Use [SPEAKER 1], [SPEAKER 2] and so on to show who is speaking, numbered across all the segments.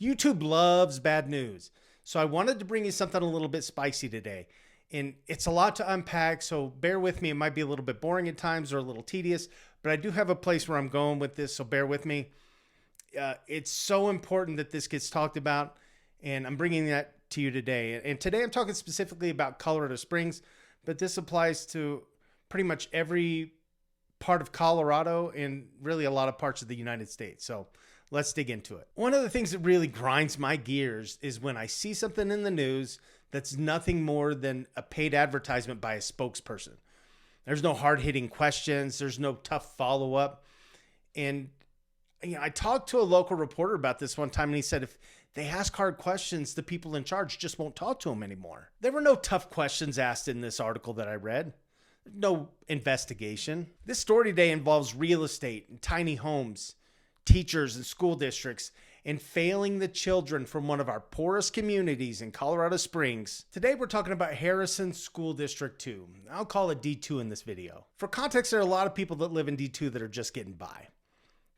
[SPEAKER 1] YouTube loves bad news. So I wanted to bring you something a little bit spicy today. And it's a lot to unpack, so bear with me. It might be a little bit boring at times or a little tedious, but I do have a place where I'm going with this, so bear with me. It's so important that this gets talked about, and I'm bringing that to you today. And today I'm talking specifically about Colorado Springs, but this applies to pretty much every part of Colorado and really a lot of parts of the United States. So let's dig into it. One of the things that really grinds my gears is when I see something in the news that's nothing more than a paid advertisement by a spokesperson. There's no hard-hitting questions. There's no tough follow-up. And I talked to a local reporter about this one time, and he said if they ask hard questions, the people in charge just won't talk to them anymore. There were no tough questions asked in this article that I read. No investigation. This story today involves real estate and tiny homes, teachers and school districts, and failing the children from one of our poorest communities in Colorado Springs. Today we're talking about Harrison School District 2. I'll call it D2 in this video. For context, there are a lot of people that live in D2 that are just getting by.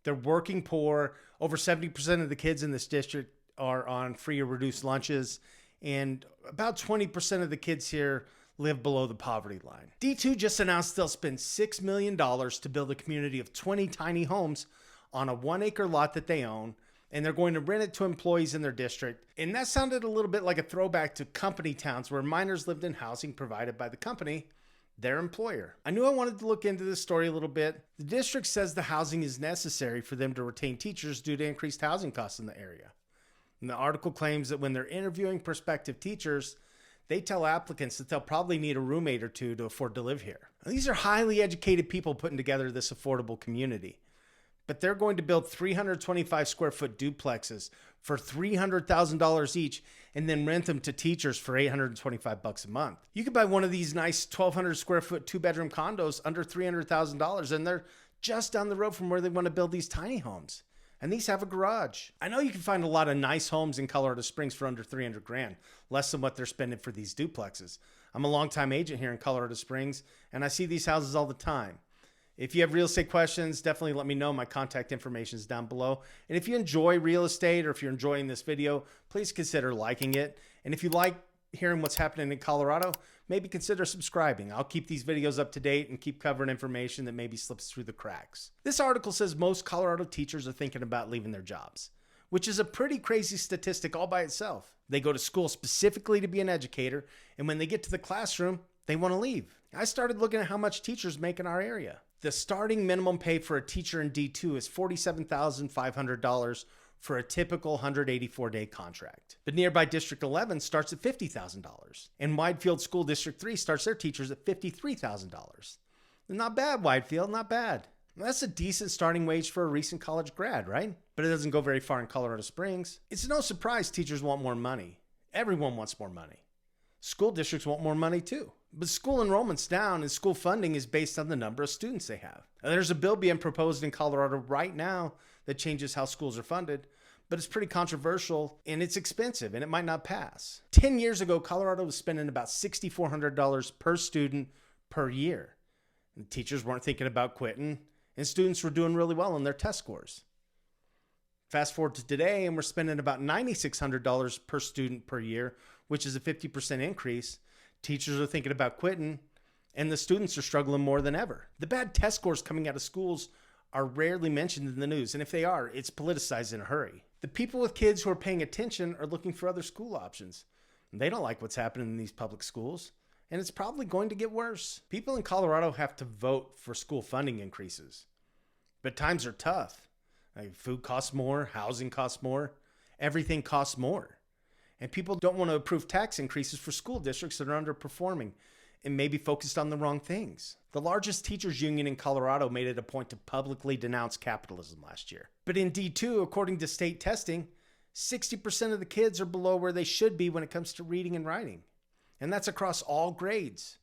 [SPEAKER 1] They're working poor. Over 70% of the kids in this district are on free or reduced lunches, and about 20% of the kids here live below the poverty line. D2 just announced they'll spend $6 million to build a community of 20 tiny homes on a 1-acre lot that they own, and they're going to rent it to employees in their district. And that sounded a little bit like a throwback to company towns where miners lived in housing provided by the company, their employer. I knew I wanted to look into this story a little bit. The district says the housing is necessary for them to retain teachers due to increased housing costs in the area. And the article claims that when they're interviewing prospective teachers, they tell applicants that they'll probably need a roommate or two to afford to live here. Now, these are highly educated people putting together this affordable community. But they're going to build 325 square foot duplexes for $300,000 each and then rent them to teachers for $825 a month. You could buy one of these nice 1,200 square foot 2-bedroom condos under $300,000, and they're just down the road from where they want to build these tiny homes. And these have a garage. I know you can find a lot of nice homes in Colorado Springs for under 300 grand, less than what they're spending for these duplexes. I'm a longtime agent here in Colorado Springs, and I see these houses all the time. If you have real estate questions, definitely let me know. My contact information is down below. And if you enjoy real estate, or if you're enjoying this video, please consider liking it. And if you like hearing what's happening in Colorado, maybe consider subscribing. I'll keep these videos up to date and keep covering information that maybe slips through the cracks. This article says most Colorado teachers are thinking about leaving their jobs, which is a pretty crazy statistic all by itself. They go to school specifically to be an educator, and when they get to the classroom, they want to leave. I started looking at how much teachers make in our area. The starting minimum pay for a teacher in D2 is $47,500 for a typical 184-day contract. But nearby District 11 starts at $50,000. And Widefield School District 3 starts their teachers at $53,000. Not bad, Widefield, not bad. That's a decent starting wage for a recent college grad, right? But it doesn't go very far in Colorado Springs. It's no surprise teachers want more money. Everyone wants more money. School districts want more money too. But school enrollment's down, and school funding is based on the number of students they have. Now, there's a bill being proposed in Colorado right now that changes how schools are funded, but it's pretty controversial and it's expensive and it might not pass. 10 years ago, Colorado was spending about $6,400 per student per year. And teachers weren't thinking about quitting, and students were doing really well on their test scores. Fast forward to today, and we're spending about $9,600 per student per year, which is a 50% increase. Teachers are thinking about quitting, and the students are struggling more than ever. The bad test scores coming out of schools are rarely mentioned in the news, and if they are, it's politicized in a hurry. The people with kids who are paying attention are looking for other school options. They don't like what's happening in these public schools, and it's probably going to get worse. People in Colorado have to vote for school funding increases, but times are tough. Like, food costs more, housing costs more, everything costs more. And people don't want to approve tax increases for school districts that are underperforming and maybe focused on the wrong things. The largest teachers union in Colorado made it a point to publicly denounce capitalism last year. But in D2, according to state testing, 60% of the kids are below where they should be when it comes to reading and writing. And that's across all grades.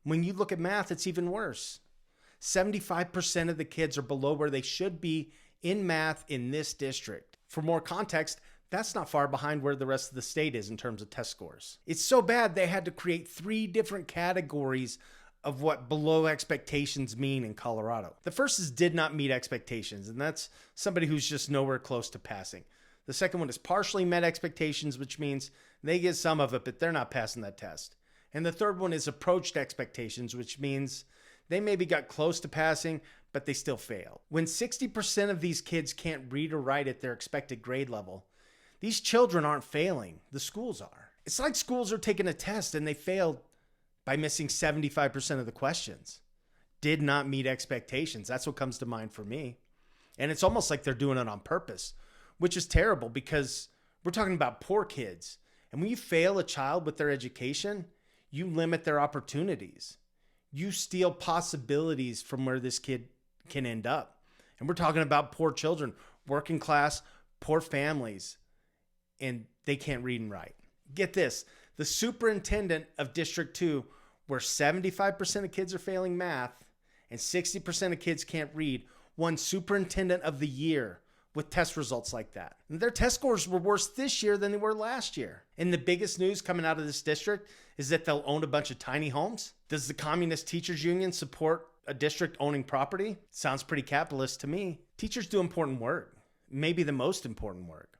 [SPEAKER 1] When you look at math, it's even worse. 75% of the kids are below where they should be in math in this district. For more context, that's not far behind where the rest of the state is in terms of test scores. It's so bad they had to create 3 different categories of what below expectations mean in Colorado. The first is did not meet expectations, and that's somebody who's just nowhere close to passing. The second one is partially met expectations, which means they get some of it, but they're not passing that test. And the third one is approached expectations, which means they maybe got close to passing, but they still failed. When 60% of these kids can't read or write at their expected grade level, these children aren't failing. The schools are. It's like schools are taking a test and they failed by missing 75% of the questions. Did not meet expectations. That's what comes to mind for me. And it's almost like they're doing it on purpose, which is terrible because we're talking about poor kids. And when you fail a child with their education, you limit their opportunities. You steal possibilities from where this kid can end up. And we're talking about poor children, working class, poor families, and they can't read and write. Get this, the superintendent of District 2, where 75% of kids are failing math and 60% of kids can't read, won Superintendent of the Year with test results like that. And their test scores were worse this year than they were last year. And the biggest news coming out of this district is that they'll own a bunch of tiny homes. Does the Communist Teachers Union support a district owning property? Sounds pretty capitalist to me. Teachers do important work, maybe the most important work.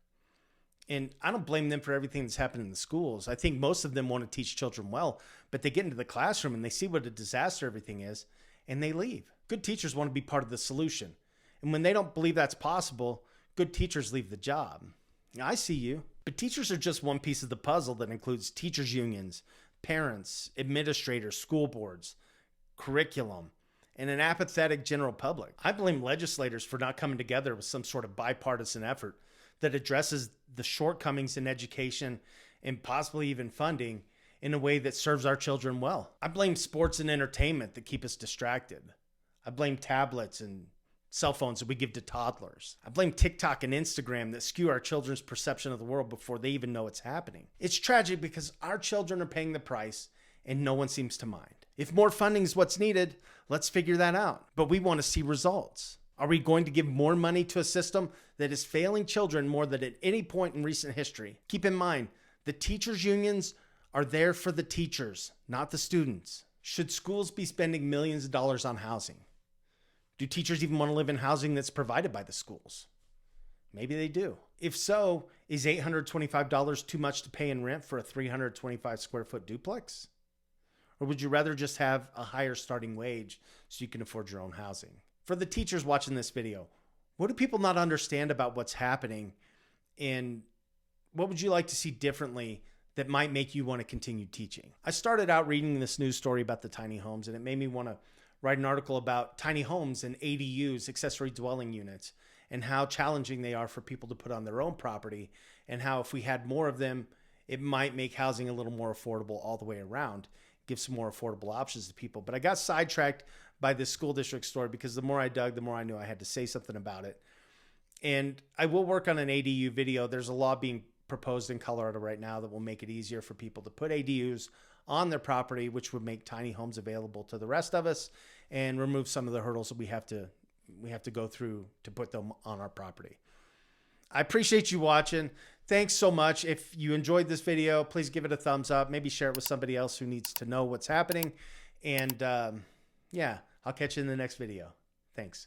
[SPEAKER 1] And I don't blame them for everything that's happened in the schools. I think most of them want to teach children well, but they get into the classroom and they see what a disaster everything is, and they leave. Good teachers want to be part of the solution. And when they don't believe that's possible, good teachers leave the job. I see you. But teachers are just one piece of the puzzle that includes teachers' unions, parents, administrators, school boards, curriculum, and an apathetic general public. I blame legislators for not coming together with some sort of bipartisan effort that addresses the shortcomings in education and possibly even funding in a way that serves our children well. I blame sports and entertainment that keep us distracted. I blame tablets and cell phones that we give to toddlers. I blame TikTok and Instagram that skew our children's perception of the world before they even know it's happening. It's tragic because our children are paying the price and no one seems to mind. If more funding is what's needed, let's figure that out. But we want to see results. Are we going to give more money to a system that is failing children more than at any point in recent history? Keep in mind, the teachers' unions are there for the teachers, not the students. Should schools be spending millions of dollars on housing? Do teachers even want to live in housing that's provided by the schools? Maybe they do. If so, is $825 too much to pay in rent for a 325 square foot duplex? Or would you rather just have a higher starting wage so you can afford your own housing? For the teachers watching this video, what do people not understand about what's happening? And what would you like to see differently that might make you want to continue teaching? I started out reading this news story about the tiny homes, and it made me want to write an article about tiny homes and ADUs, accessory dwelling units, and how challenging they are for people to put on their own property, and how if we had more of them, it might make housing a little more affordable all the way around, give some more affordable options to people. But I got sidetracked by this school district story because the more I dug, the more I knew I had to say something about it. And I will work on an ADU video. There's a law being proposed in Colorado right now that will make it easier for people to put ADUs on their property, which would make tiny homes available to the rest of us and remove some of the hurdles that we have to go through to put them on our property. I appreciate you watching. Thanks so much. If you enjoyed this video, please give it a thumbs up. Maybe share it with somebody else who needs to know what's happening. And yeah, I'll catch you in the next video. Thanks.